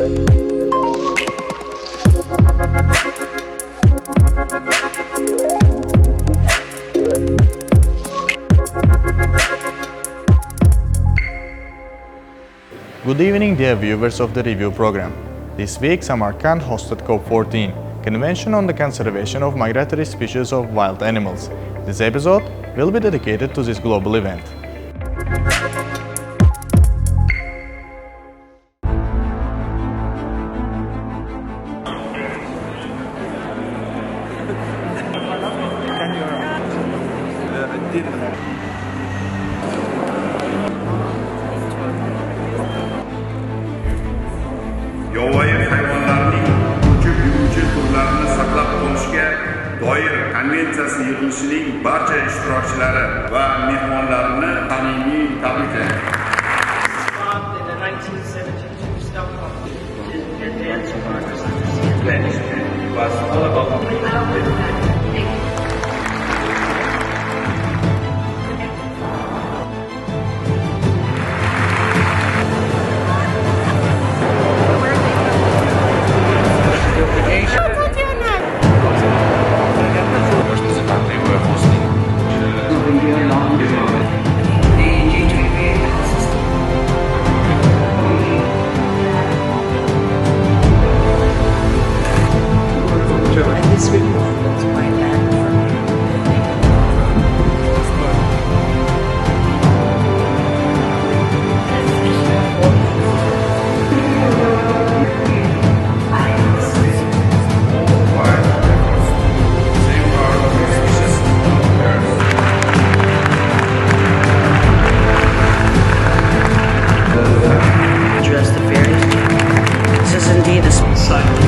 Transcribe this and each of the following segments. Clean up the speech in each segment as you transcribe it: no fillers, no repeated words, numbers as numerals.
Good evening, dear viewers of the review program. This week, Samarkand hosted COP14, Convention on the Conservation of Migratory Species of Wild Animals. This episode will be dedicated to this global event. Yovvoyi hayvonlarning uchib-yuruvchi turlarini saqlab qolishga doir konvensiyasi yig'ilishining barcha ishtirokchilari va mehmonlarini samimiy tabriklayman. In the 1972 Stockholm, the dance of it was all about this report was my act for me. Address the various. This is indeed a silence.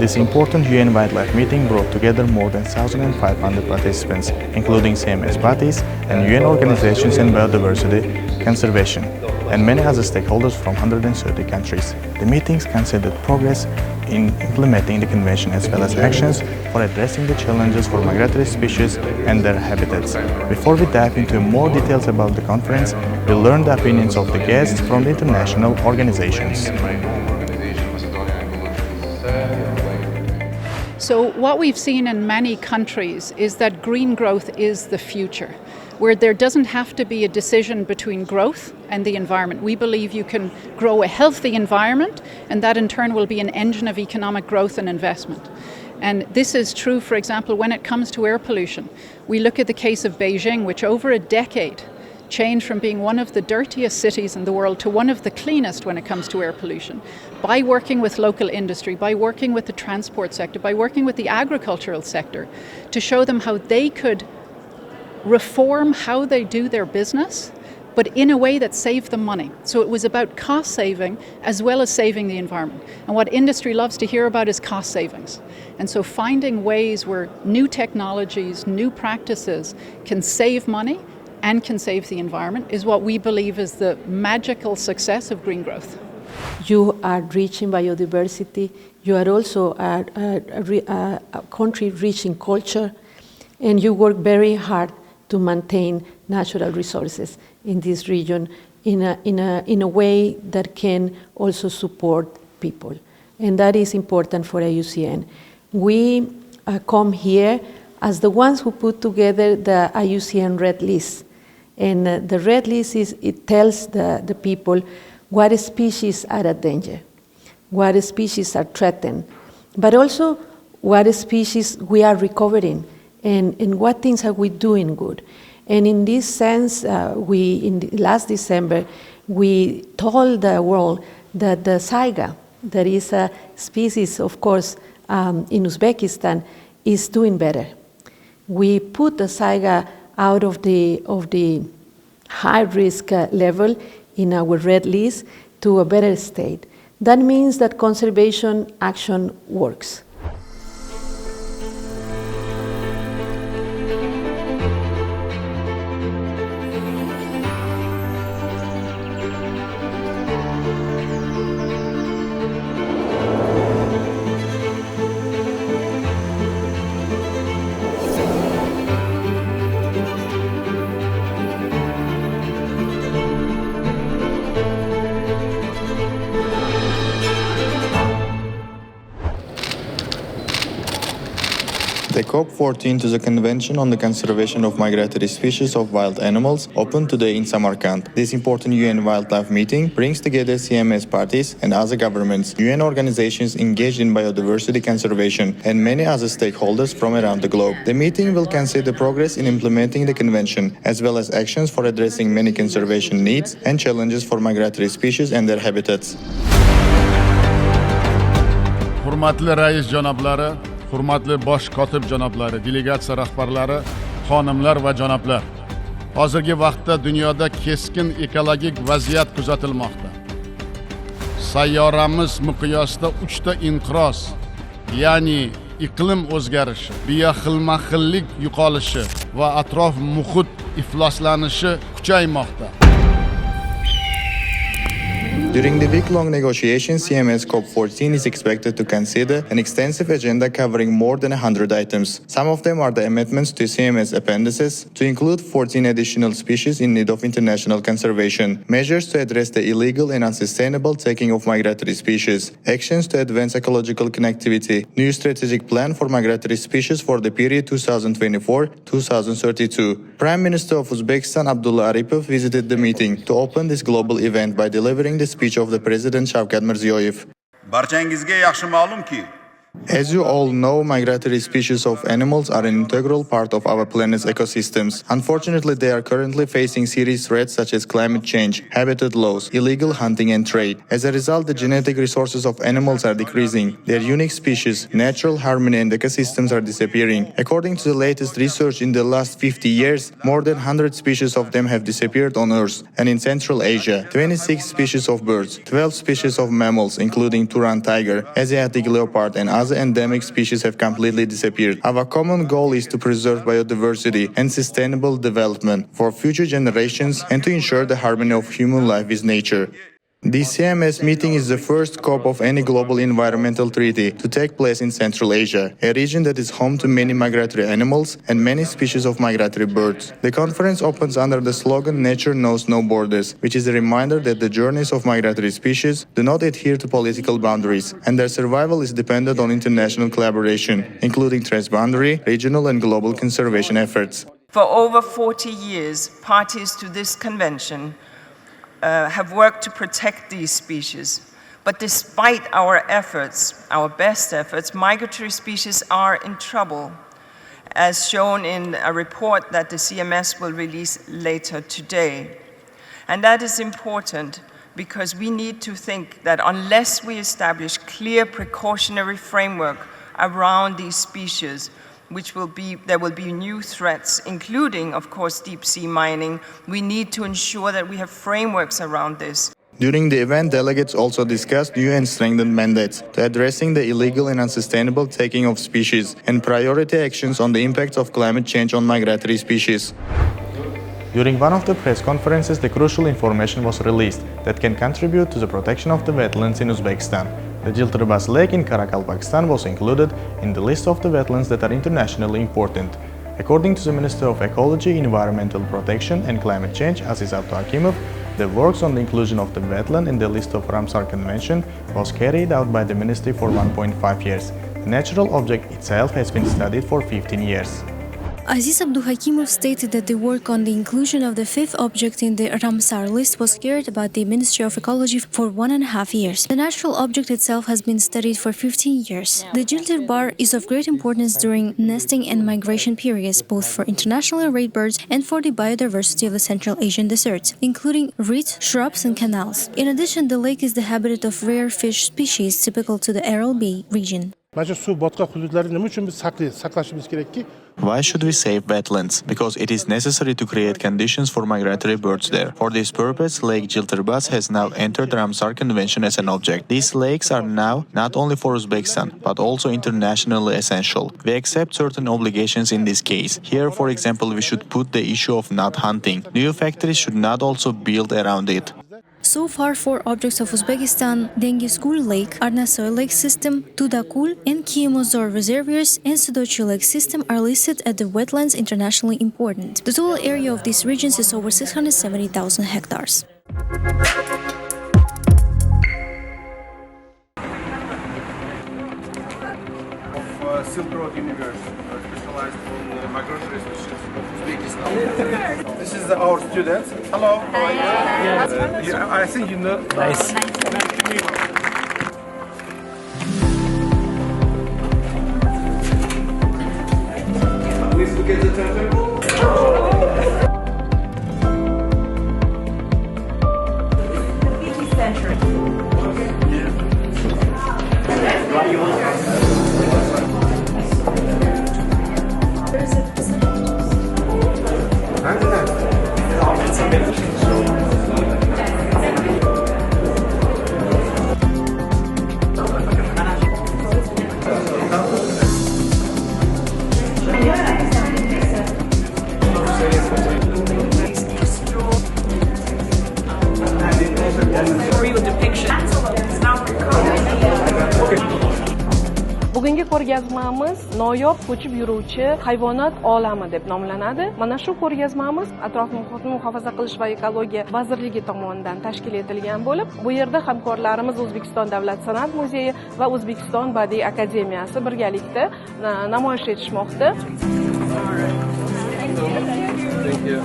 This important UN wildlife meeting brought together more than 1,500 participants, including CMS parties and UN organizations in biodiversity conservation, and many other stakeholders from 130 countries. The meetings considered progress in implementing the convention as well as actions for addressing the challenges for migratory species and their habitats. Before we dive into more details about the conference, we'll learn the opinions of the guests from the international organizations. So what we've seen in many countries is that green growth is the future, where there doesn't have to be a decision between growth and the environment. We believe you can grow a healthy environment, and that in turn will be an engine of economic growth and investment. And this is true, for example, when it comes to air pollution. We look at the case of Beijing, which over a decade changed from being one of the dirtiest cities in the world to one of the cleanest when it comes to air pollution, by working with local industry, by working with the transport sector, by working with the agricultural sector, to show them how they could reform how they do their business, but in a way that saved them money. So it was about cost saving as well as saving the environment. And what industry loves to hear about is cost savings. And so finding ways where new technologies, new practices can save money and can save the environment is what we believe is the magical success of green growth. You are rich in biodiversity, you are also a country rich in culture, and you work very hard to maintain natural resources in this region in a way that can also support people. And that is important for IUCN. We come here as the ones who put together the IUCN Red List. And the Red List it tells the people what species are at danger, what species are threatened, but also what species we are recovering and what things are we doing good. And in this sense, last December, we told the world that the saiga, that is a species, of course, in Uzbekistan, is doing better. We put the saiga out of the high risk level in our red list to a better state. That means that conservation action works. The COP14 to the Convention on the Conservation of Migratory Species of Wild Animals opened today in Samarkand. This important UN wildlife meeting brings together CMS parties and other governments, UN organizations engaged in biodiversity conservation, and many other stakeholders from around the globe. The meeting will consider progress in implementing the convention, as well as actions for addressing many conservation needs and challenges for migratory species and their habitats. Hurmatli rais janoblari, hurmatli bosh kotib janoblari, delegatsiya rahbarlari, xonimlar va janoblar. Hozirgi vaqtda dunyoda keskin ekologik vaziyat kuzatilmoqda. Sayyoramiz miqyosida 3 ta inqiroz, ya'ni iqlim o'zgarishi, bioxilma-xillik yo'qolishi va atrof muhit ifloslanishi kuchaymoqda. During the week-long negotiations, CMS COP14 is expected to consider an extensive agenda covering more than 100 items. Some of them are the amendments to CMS appendices to include 14 additional species in need of international conservation, measures to address the illegal and unsustainable taking of migratory species, actions to advance ecological connectivity, new strategic plan for migratory species for the period 2024-2032. Prime Minister of Uzbekistan Abdulla Aripov visited the meeting to open this global event by delivering the speech of the President Shavkat Mirziyoyev. Barchangizga yaxshi ma'lumki, As you all know, migratory species of animals are an integral part of our planet's ecosystems. Unfortunately, they are currently facing serious threats such as climate change, habitat loss, illegal hunting and trade. As a result, the genetic resources of animals are decreasing. Their unique species, natural harmony and ecosystems are disappearing. According to the latest research, in the last 50 years, more than 100 species of them have disappeared on Earth. And in Central Asia, 26 species of birds, 12 species of mammals, including Turan tiger, Asiatic leopard and other endemic species have completely disappeared. Our common goal is to preserve biodiversity and sustainable development for future generations and to ensure the harmony of human life with nature. The CMS meeting is the first COP of any global environmental treaty to take place in Central Asia, a region that is home to many migratory animals and many species of migratory birds. The conference opens under the slogan "Nature knows no borders," which is a reminder that the journeys of migratory species do not adhere to political boundaries, and their survival is dependent on international collaboration, including transboundary, regional and global conservation efforts. For over 40 years, parties to this convention have worked to protect these species. But despite our efforts, our best efforts, migratory species are in trouble, as shown in a report that the CMS will release later today. And that is important because we need to think that unless we establish clear precautionary framework around these species, there will be new threats, including, of course, deep sea mining. We need to ensure that we have frameworks around this. During the event, delegates also discussed new and strengthened mandates to addressing the illegal and unsustainable taking of species and priority actions on the impacts of climate change on migratory species. During one of the press conferences, the crucial information was released that can contribute to the protection of the wetlands in Uzbekistan. The Jiltirbas Lake in Karakalpakstan was included in the list of the wetlands that are internationally important. According to the Minister of Ecology, Environmental Protection and Climate Change, Aziz Abduhakimov, the works on the inclusion of the wetland in the list of Ramsar Convention was carried out by the Ministry for 1.5 years. The natural object itself has been studied for 15 years. Aziz Abduhakimov stated that the work on the inclusion of the fifth object in the Ramsar list was carried by the Ministry of Ecology for 1.5 years. The natural object itself has been studied for 15 years. The Jiltirbar is of great importance during nesting and migration periods, both for international rare birds and for the biodiversity of the Central Asian deserts, including reeds, shrubs, and canals. In addition, the lake is the habitat of rare fish species typical to the Aral Bay region. Why should we save wetlands? Because it is necessary to create conditions for migratory birds there. For this purpose, Lake Jiltirbas has now entered the Ramsar Convention as an object. These lakes are now not only for Uzbekistan, but also internationally essential. We accept certain obligations in this case. Here, for example, we should put the issue of not hunting. New factories should not also build around it. So far, 4 objects of Uzbekistan, Dengizgul Lake, Arnasoy Lake System, Tudakul, and Kiemozor reservoirs and Sudochi Lake System are listed as the wetlands internationally important. The total area of these regions is over 670,000 hectares. Silk Road University, specialized in migratory species of Uzbekistan. This is our students. Hello, how are you? I think you know. Nice. Please look at the turtle. Bugungi ko'rgazmamiz noyob ko'chib yuruvchi hayvonot olami deb nomlanadi. Mana shu ko'rgazmamiz Atrof muhitni muhofaza qilish va ekologiya vazirligi tomonidan tashkil etilgan bo'lib, bu yerda hamkorlarimiz O'zbekiston Davlat san'at muzeyi va O'zbekiston badiiy akademiyasi birgalikda namoyish etishmoqda. Thank you.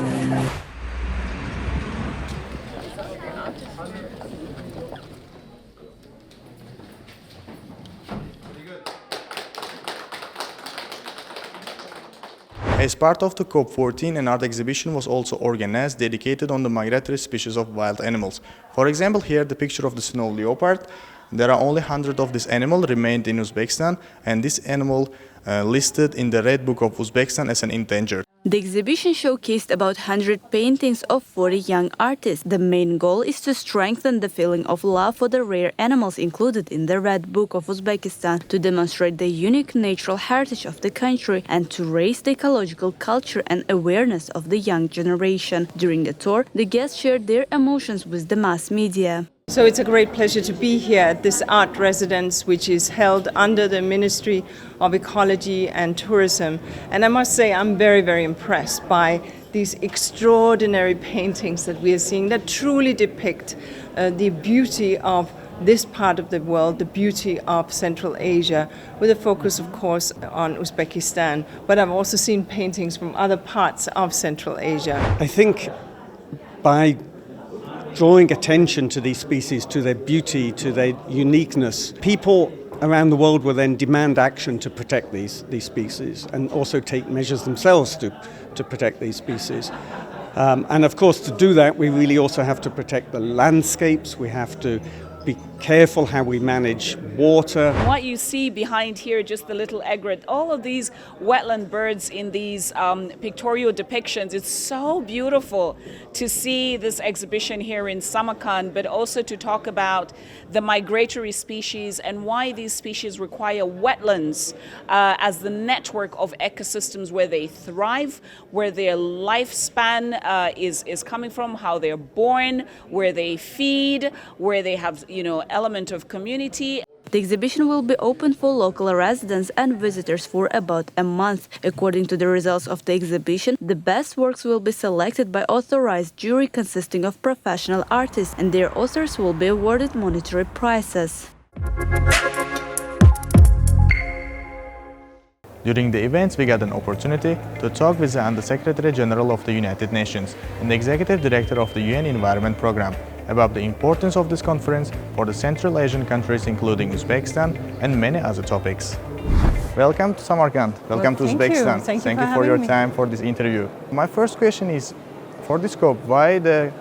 As part of the COP14, an art exhibition was also organized dedicated on the migratory species of wild animals. For example, here the picture of the snow leopard. There are only 100 of this animal remained in Uzbekistan, and this animal listed in the Red Book of Uzbekistan as an endangered. The exhibition showcased about 100 paintings of 40 young artists. The main goal is to strengthen the feeling of love for the rare animals included in the Red Book of Uzbekistan, to demonstrate the unique natural heritage of the country, and to raise the ecological culture and awareness of the young generation. During the tour, the guests shared their emotions with the mass media. So it's a great pleasure to be here at this art residence, which is held under the Ministry of Ecology and Tourism. And I must say, I'm very, very impressed by these extraordinary paintings that we are seeing that truly depict the beauty of this part of the world, the beauty of Central Asia, with a focus, of course, on Uzbekistan. But I've also seen paintings from other parts of Central Asia. I think by drawing attention to these species, to their beauty, to their uniqueness, people around the world will then demand action to protect these species, and also take measures themselves to protect these species. And of course, to do that, we really also have to protect the landscapes. We have to be careful how we manage water. What you see behind here, just the little egret, all of these wetland birds in these pictorial depictions, it's so beautiful to see this exhibition here in Samarkand, but also to talk about the migratory species and why these species require wetlands as the network of ecosystems where they thrive, where their lifespan is coming from, how they're born, where they feed, where they have, element of community. The exhibition will be open for local residents and visitors for about a month. According to the results of the exhibition, the best works will be selected by authorized jury consisting of professional artists, and their authors will be awarded monetary prizes. During the events, we got an opportunity to talk with the Under-Secretary General of the United Nations and the Executive Director of the UN Environment Programme about the importance of this conference for the Central Asian countries, including Uzbekistan, and many other topics. Welcome to Samarkand. Welcome to Uzbekistan. Thank you for your time for this interview. My first question is, for this COP, why the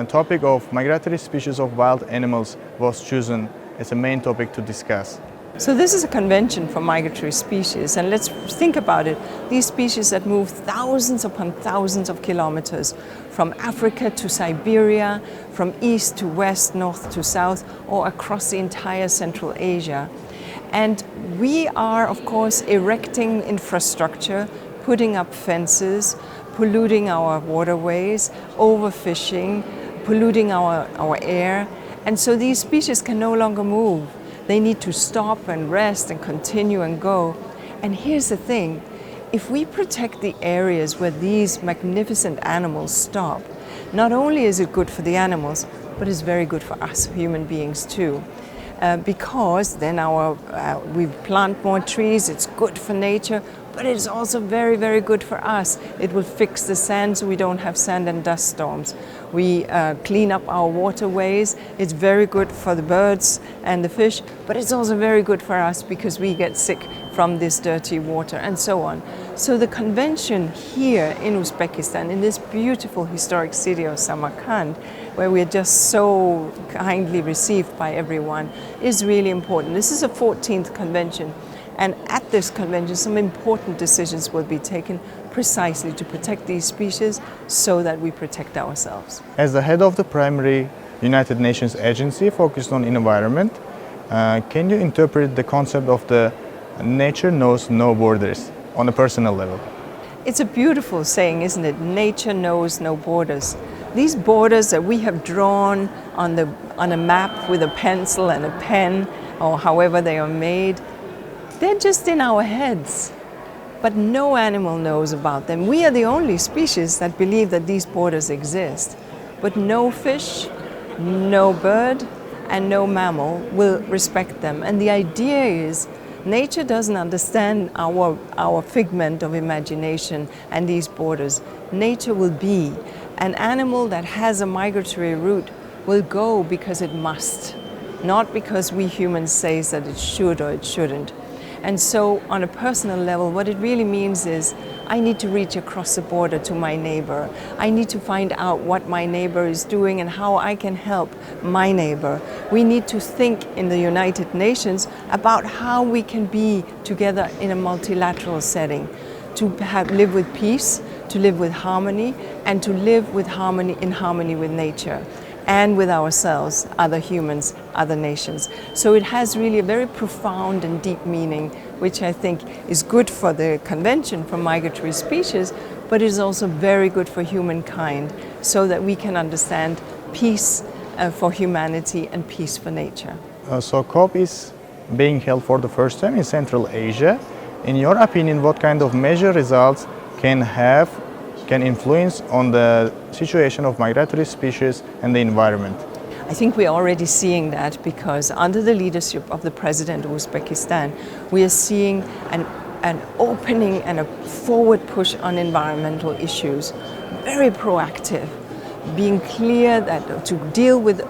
topic of migratory species of wild animals was chosen as a main topic to discuss? So this is a convention for migratory species, and let's think about it. These species that move thousands upon thousands of kilometers from Africa to Siberia, from east to west, north to south, or across the entire Central Asia. And we are, of course, erecting infrastructure, putting up fences, polluting our waterways, overfishing, polluting our air. And so these species can no longer move. They need to stop and rest and continue and go. And here's the thing, if we protect the areas where these magnificent animals stop, not only is it good for the animals, but it's very good for us human beings too. because then we plant more trees, it's good for nature, but it's also very, very good for us. It will fix the sand so we don't have sand and dust storms. We clean up our waterways. It's very good for the birds and the fish, but it's also very good for us because we get sick from this dirty water and so on. So the convention here in Uzbekistan, in this beautiful historic city of Samarkand, where we are just so kindly received by everyone, is really important. This is a 14th convention. And at this convention, some important decisions will be taken precisely to protect these species so that we protect ourselves. As the head of the primary United Nations agency focused on environment, can you interpret the concept of the nature knows no borders on a personal level? It's a beautiful saying, isn't it? Nature knows no borders. These borders that we have drawn on a map with a pencil and a pen, or however they are made, they're just in our heads, but no animal knows about them. We are the only species that believe that these borders exist, but no fish, no bird, and no mammal will respect them. And the idea is nature doesn't understand our figment of imagination and these borders. Nature will be. An animal that has a migratory route will go because it must, not because we humans say that it should or it shouldn't. And so on a personal level, what it really means is I need to reach across the border to my neighbor. I need to find out what my neighbor is doing and how I can help my neighbor. We need to think in the United Nations about how we can be together in a multilateral setting, to live with peace, to live with harmony, and to live with in harmony with nature and with ourselves, other humans, other nations. So it has really a very profound and deep meaning, which I think is good for the Convention for Migratory Species, but is also very good for humankind, so that we can understand peace for humanity and peace for nature. So COP is being held for the first time in Central Asia. In your opinion, what kind of measure results can influence on the situation of migratory species and the environment? I think we're already seeing that, because under the leadership of the President of Uzbekistan, we are seeing an opening and a forward push on environmental issues, very proactive, being clear that to deal with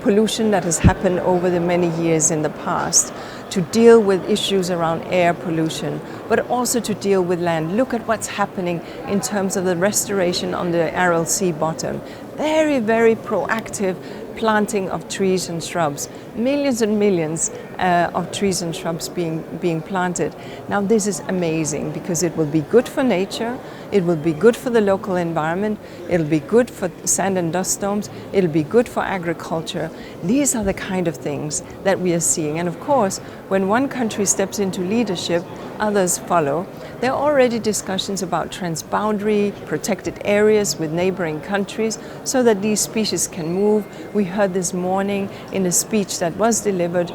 pollution that has happened over the many years in the past, to deal with issues around air pollution, but also to deal with land. Look at what's happening in terms of the restoration on the Aral Sea bottom. Very, very proactive planting of trees and shrubs. Millions and millions of trees and shrubs being planted. Now this is amazing, because it will be good for nature, it will be good for the local environment, it'll be good for sand and dust storms, it'll be good for agriculture. These are the kind of things that we are seeing. And of course, when one country steps into leadership, others follow. There are already discussions about transboundary protected areas with neighboring countries so that these species can move. We heard this morning in a speech that was delivered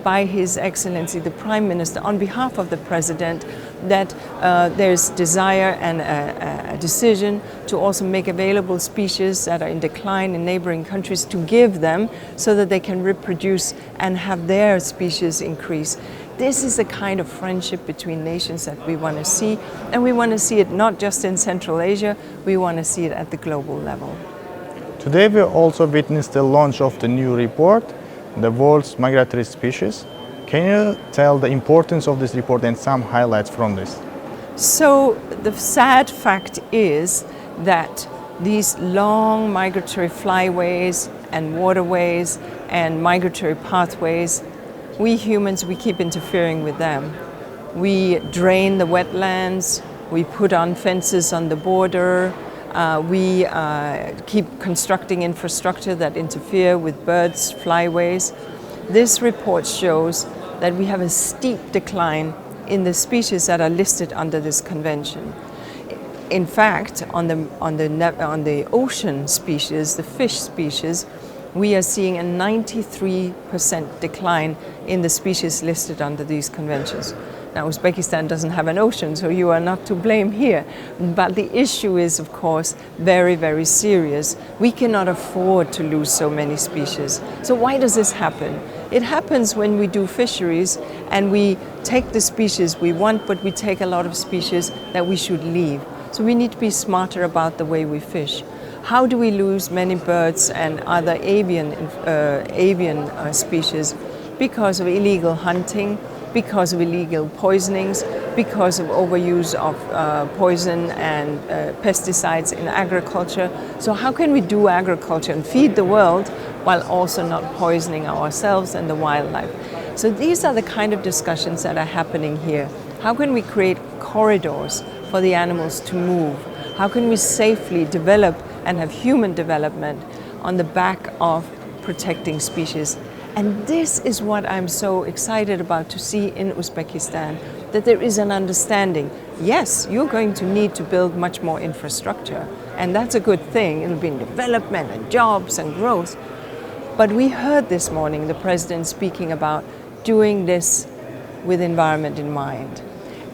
by His Excellency the Prime Minister on behalf of the President, that there's desire and a decision to also make available species that are in decline in neighboring countries, to give them so that they can reproduce and have their species increase. This is the kind of friendship between nations that we want to see, and we want to see it not just in Central Asia, we want to see it at the global level. Today we also witnessed the launch of the new report, the World's Migratory Species. Can you tell the importance of this report and some highlights from this? So the sad fact is that these long migratory flyways and waterways and migratory pathways, we humans, we keep interfering with them. We drain the wetlands, we put on fences on the border, we keep constructing infrastructure that interfere with birds' flyways. This report shows that we have a steep decline in the species that are listed under this convention. In fact, on the ocean species, the fish species, we are seeing a 93% decline in the species listed under these conventions. Now, Uzbekistan doesn't have an ocean, so you are not to blame here. But the issue is, of course, very, very serious. We cannot afford to lose so many species. So why does this happen? It happens when we do fisheries and we take the species we want, but we take a lot of species that we should leave. So we need to be smarter about the way we fish. How do we lose many birds and other avian species because of illegal hunting, because of illegal poisonings, because of overuse of poison and pesticides in agriculture? So how can we do agriculture and feed the world while also not poisoning ourselves and the wildlife? So these are the kind of discussions that are happening here. How can we create corridors for the animals to move? How can we safely develop and have human development on the back of protecting species? And this is what I'm so excited about to see in Uzbekistan, that there is an understanding. Yes, you're going to need to build much more infrastructure, and that's a good thing. It'll be development and jobs and growth. But we heard this morning the president speaking about doing this with environment in mind.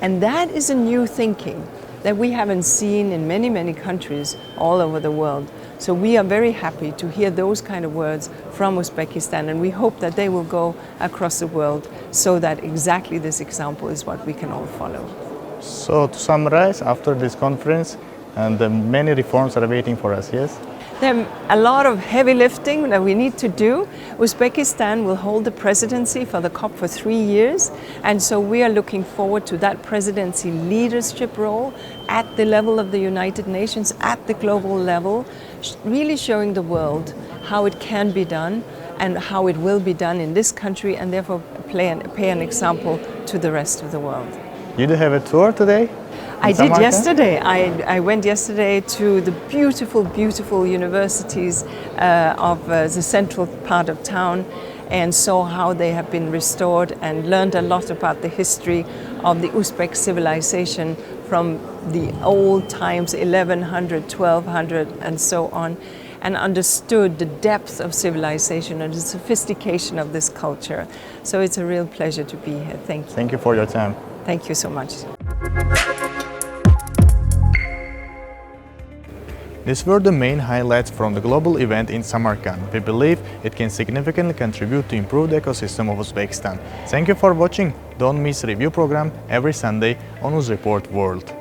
And that is a new thinking that we haven't seen in many, many countries all over the world. So we are very happy to hear those kind of words from Uzbekistan, and we hope that they will go across the world so that exactly this example is what we can all follow. So to summarize, after this conference, and many reforms are waiting for us, yes? There are a lot of heavy lifting that we need to do. Uzbekistan will hold the presidency for the COP for 3 years, and so we are looking forward to that presidency leadership role at the level of the United Nations, at the global level, really showing the world how it can be done and how it will be done in this country, and therefore pay an example to the rest of the world. You do have a tour today? I did yesterday. I went yesterday to the beautiful, beautiful universities of the central part of town and saw how they have been restored and learned a lot about the history of the Uzbek civilization from the old times, 1100, 1200 and so on, and understood the depth of civilization and the sophistication of this culture. So it's a real pleasure to be here. Thank you. Thank you for your time. Thank you so much. These were the main highlights from the global event in Samarkand. We believe it can significantly contribute to improve the ecosystem of Uzbekistan. Thank you for watching. Don't miss review program every Sunday on UzReport World.